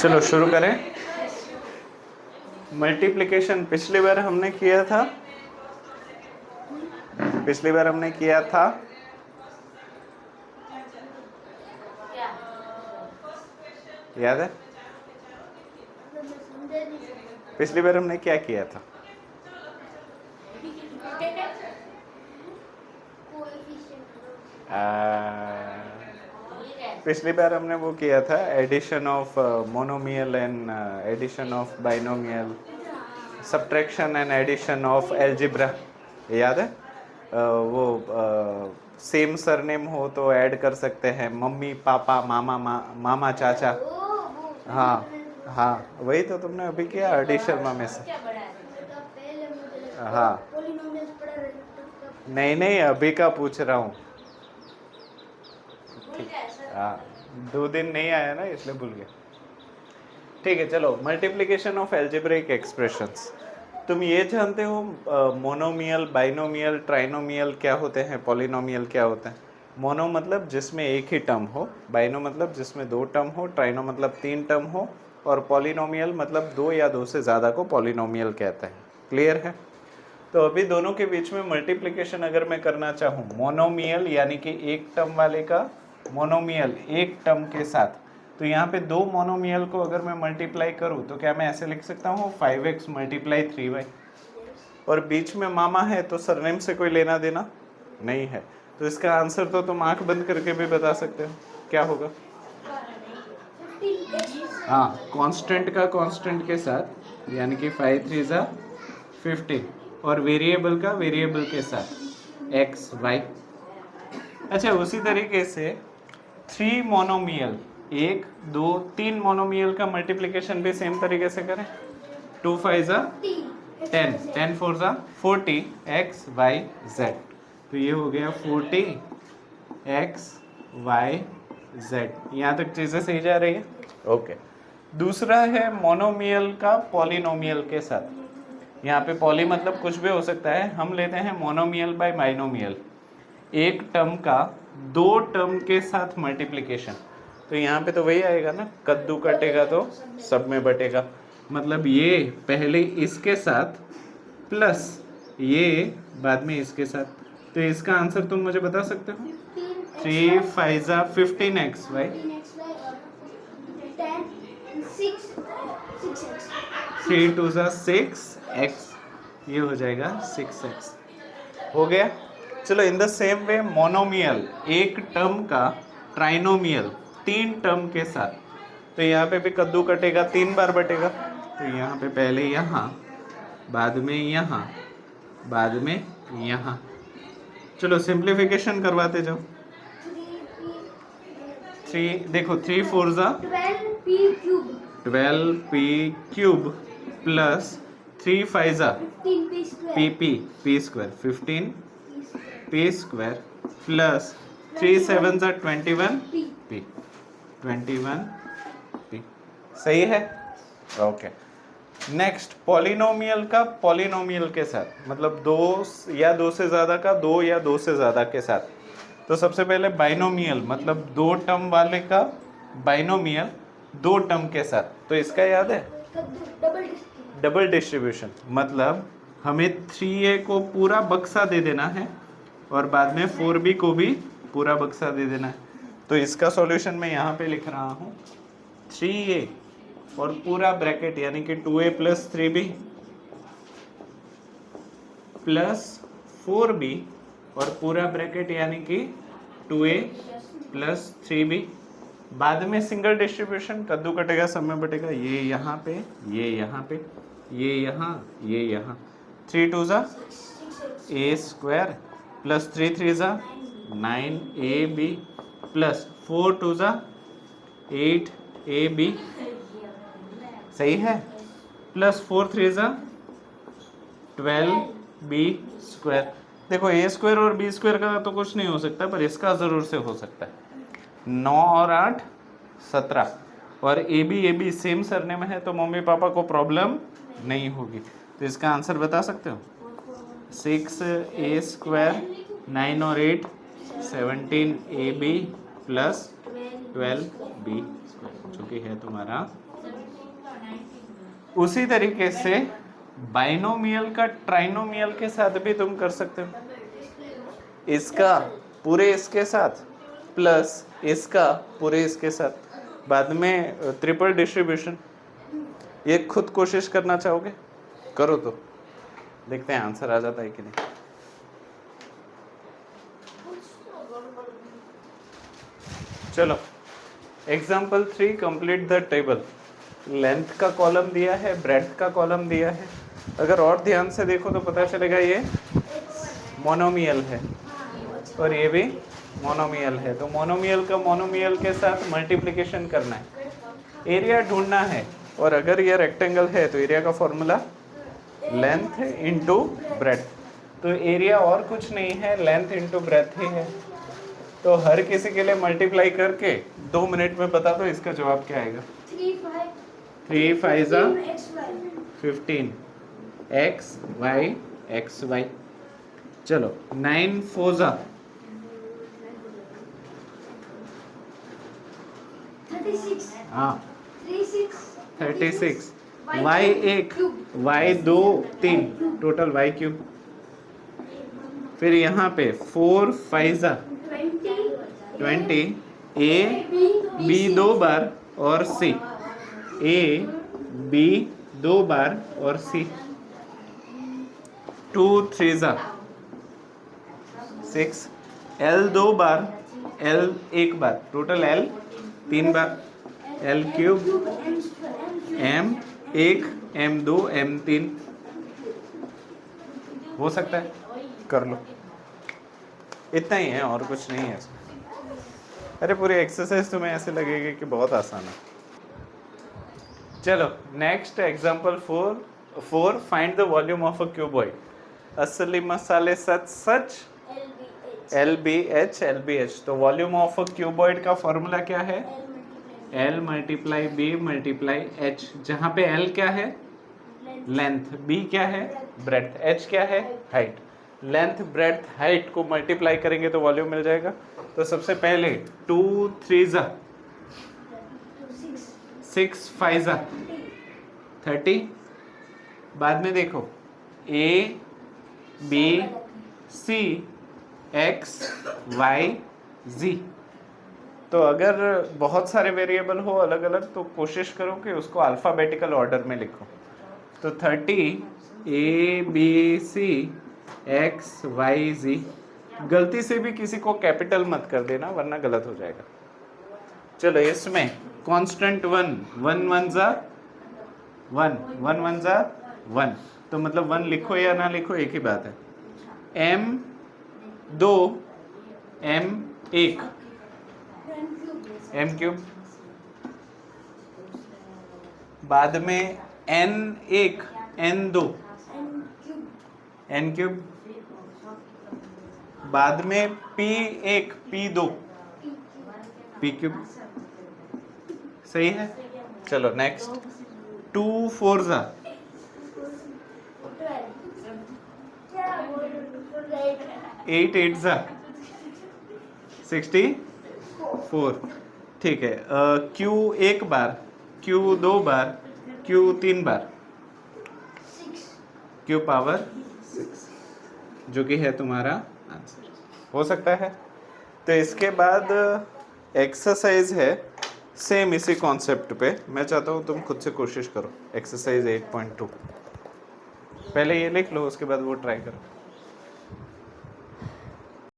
चलो शुरू करें। मल्टीप्लिकेशन पिछली बार हमने किया था, याद है? पिछली बार हमने क्या किया था? पिछली बार हमने वो किया था, addition of monomial and addition of binomial, subtraction and addition of algebra. याद है? वो सेम सरनेम हो तो ऐड कर सकते हैं, मम्मी पापा मामा मामा चाचा। हाँ हाँ, वही तो तुमने अभी किया अर्डी शर्मा में से। हाँ नहीं, अभी का पूछ रहा हूँ। हाँ, 2 दिन नहीं आया ना इसलिए भूल गया। ठीक है, चलो। Multiplication of algebraic expressions. तुम ये जानते हो मोनोमियल, बाइनोमियल, ट्राइनोमियल क्या होते हैं, पॉलिनोमियल क्या होते हैं? मोनो मतलब जिसमें एक ही टर्म हो, बाइनो मतलब जिसमें 2 टर्म हो, ट्राइनो मतलब 3 टर्म हो, और पॉलिनोमियल मतलब 2 या 2 से ज़्यादा को पॉलिनोमियल कहते हैं। क्लियर है? तो अभी दोनों के बीच में मल्टीप्लिकेशन अगर मैं करना चाहूँ, मोनोमियल यानी कि एक टर्म वाले का मोनोमियल एक टर्म के साथ, तो यहाँ पे 2 मोनोमियल को अगर मैं मल्टीप्लाई करूँ तो क्या मैं ऐसे लिख सकता हूँ 5x मल्टीप्लाई 3y, और बीच में मामा है तो सरनेम से कोई लेना देना नहीं है, तो इसका आंसर तो तुम आंख बंद करके भी बता सकते हो, क्या होगा? हाँ, कांस्टेंट का कांस्टेंट के साथ, यानी कि 5 3 ज़ा 15, और वेरिएबल का वेरिएबल के साथ x y। अच्छा, उसी तरीके से 3 मोनोमियल, 1 2 3 मोनोमियल का मल्टीप्लिकेशन भी सेम तरीके से करें। 2 5 ज़ा 10, 10 4 ज़ा 40, x y z। तो ये हो गया 40 x y z। यहाँ तक चीज़ें सही जा रही है? ओके। दूसरा है मोनोमियल का पॉलिनोमियल के साथ। यहाँ पे पॉली मतलब कुछ भी हो सकता है, हम लेते हैं मोनोमियल बाय बाइनोमियल, एक टर्म का 2 टर्म के साथ मल्टीप्लिकेशन। तो यहाँ पे तो वही आएगा ना, कद्दू कटेगा तो सब में बटेगा, मतलब ये पहले इसके साथ प्लस ये बाद में इसके साथ। तो इसका आंसर तुम मुझे बता सकते हो? 3 5 ज़ा 15x y, 3 2 ज़ा 6x, ये हो जाएगा 6x। हो गया? चलो, in the same way monomial एक टर्म का ट्राइनोमियल 3 टर्म के साथ, तो यहाँ पे भी कद्दू कटेगा 3 बार बटेगा, तो यहाँ पे पहले यहाँ, बाद में यहाँ, बाद में यहाँ। चलो सिंप्लीफिकेशन करवाते जाओ। 3 देखो, 3 4 ज़ा 12p क्यूब प्लस 3 5 ज़ा p square 15 p square plus 3 7 ज़ा 21 p। सही है? ओके। नेक्स्ट, पॉलिनोमियल का पॉलिनोमियल के साथ, मतलब 2 या 2 से ज़्यादा का 2 या 2 से ज़्यादा के साथ। तो सबसे पहले बाइनोमियल मतलब 2 टर्म वाले का बाइनोमियल 2 टर्म के साथ। तो इसका याद है? डबल डिस्ट्रीब्यूशन, मतलब हमें 3a को पूरा बक्सा दे देना है और बाद में 4b को भी पूरा बक्सा दे देना है। तो इसका सॉल्यूशन मैं यहाँ पे लिख रहा हूँ, 3a और पूरा ब्रैकेट यानी कि 2a plus 3b plus 4b और पूरा ब्रैकेट यानी कि 2a प्लस 3b। बाद में सिंगल डिस्ट्रीब्यूशन, कद्दू कटेगा सब में बटेगा, ये यहाँ पे, ये यहाँ पे, ये यहाँ, ये यहाँ। 3 2 ज़ा a स्क्वायर प्लस 3 3 ज़ा 9ab प्लस 4 2 ज़ा 8ab। सही है? प्लस 4 3 ज़ा 12b स्क्वायर। देखो, a स्क्वायर और b स्क्वायर का तो कुछ नहीं हो सकता, पर इसका ज़रूर से हो सकता है। 9 और 8 17, और ए बी सेम सरनेम है तो मम्मी पापा को प्रॉब्लम नहीं होगी। तो इसका आंसर बता सकते हो? 6a स्क्वायर 9 और 8 17ab प्लस 12b जो कि है तुम्हारा। उसी तरीके से बाइनोमियल का ट्राइनोमियल के साथ भी तुम कर सकते हो, इसका पूरे इसके साथ प्लस इसका पूरे इसके साथ, बाद में ट्रिपल डिस्ट्रीब्यूशन। ये खुद कोशिश करना चाहोगे? करो तो देखते हैं आंसर आ जाता है कि नहीं। चलो example 3, complete the table. Length का कॉलम दिया है, ब्रेड्थ का कॉलम दिया है। अगर और ध्यान से देखो तो पता चलेगा ये मोनोमियल है और ये भी मोनोमियल है। तो मोनोमियल का मोनोमियल के साथ मल्टीप्लिकेशन करना है, एरिया ढूंढना है। और अगर ये रेक्टेंगल है तो एरिया का फॉर्मूला लेंथ इंटू ब्रेड्थ। तो एरिया और कुछ नहीं है, लेंथ इंटू ब्रेड्थ ही है। तो हर किसी के लिए मल्टीप्लाई करके 2 मिनट में बता दो इसका जवाब क्या आएगा। 3 5 जा 15 x y x y। चलो 9 4 जा 36 हाँ 36 y 1 y 2 3 total y cube. फिर यहाँ पे 4 5 जा 20 a b 2 बार और c, a b 2 बार और c। 2 3 जा 6 l 2 बार l 1 बार, टोटल l 3 बार, l cube m 1 m 2 m 3। हो सकता है, कर लो। इतना ही है और कुछ नहीं है इसमें। अरे पूरी एक्सरसाइज तुम्हें ऐसे लगेगी कि बहुत आसान है। चलो next example 4 find the volume of a cuboid. असली मसाले सच सच LBH। तो वॉल्यूम ऑफ अ क्यूबॉइड का फॉर्मूला क्या है? L multiply B multiply H, जहाँ पे L क्या है? लेंथ, B क्या है? ब्रेड्थ, H क्या है? हाइट। लेंथ ब्रेड्थ हाइट को मल्टीप्लाई करेंगे तो वॉल्यूम मिल जाएगा। तो सबसे पहले 2 3 जा 6 5 जा 30। बाद में देखो A B C X Y Z। तो अगर बहुत सारे वेरिएबल हो अलग अलग तो कोशिश करो कि उसको अल्फ़ाबेटिकल ऑर्डर में लिखो। तो 30 A B C X Y Z। गलती से भी किसी को कैपिटल मत कर देना वरना गलत हो जाएगा। चलो इसमें कांस्टेंट 1 1 जा 1 तो मतलब 1 लिखो या ना लिखो एक ही बात है। M 2 M 1 M cube. बाद में N 1 N 2 N क्यूब। बाद में P 1 P 2 P क्यूब। सही है। चलो नेक्स्ट 2 4 जा 8 8 जा 64। ठीक है। Q 1 बार, Q 2 बार, Q 3 बार, Q पावर 6 जो कि है तुम्हारा आंसर। हो सकता है। तो इसके बाद एक्सरसाइज है सेम इसी कॉन्सेप्ट पे। मैं चाहता हूँ तुम खुद से कोशिश करो। एक्सरसाइज 8.2 पहले ये लिख लो, उसके बाद वो ट्राई करो।